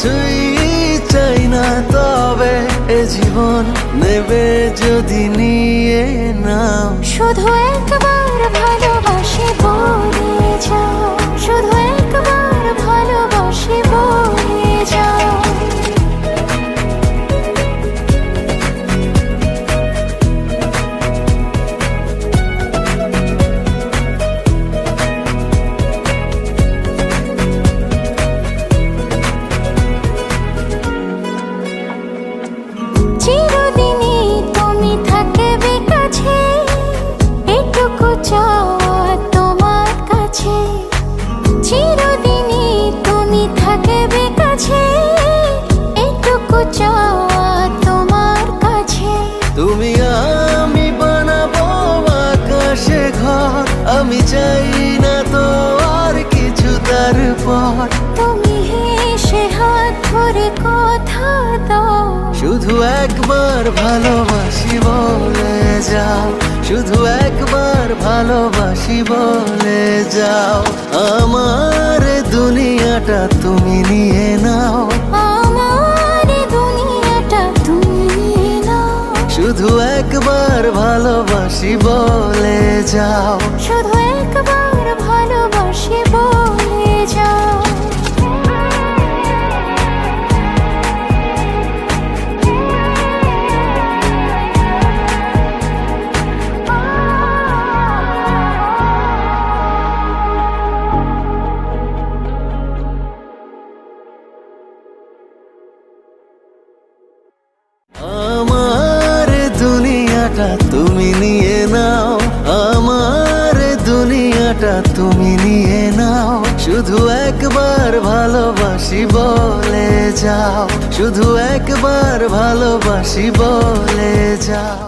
কিছুই চাই না, তবে এ জীবন নেবে যদি নিয়ে নাও। শুধু একবার ভালোবাসি বলে যাও, শুধু একবার ভালোবাসি বলে যাও। চিরদিনই তুমি থাকবে কাছে, এটুকু চাওয়া তোমার কাছে। চিরদিনই তুমি থাকবে কাছে, এটুকু চাওয়া তোমার কাছে। তুমি আমি বানাবো আকাশে ঘর, আমি চাই না তো আর কিছু তারপর। তুমি হেসে হাত ধরে কথা দাও, শুধু একবার ভালোবাসি বলে যাও, শুধু একবার ভালোবাসি বলে যাও। আমার দুনিয়াটা তুমি নিয়ে নাও, আমার দুনিয়াটা তুমি নিয়ে নাও। শুধু একবার ভালোবাসি বলে যাও। শুধু একবার ভালোবাসি বলে যাও। আমার দুনিয়াটা তুমি নিয়ে নাও, আমার দুনিয়াটা তুমি নিয়ে নাও। শুধু একবার ভালোবাসি বলে যাও, শুধু একবার ভালোবাসি বলে যাও।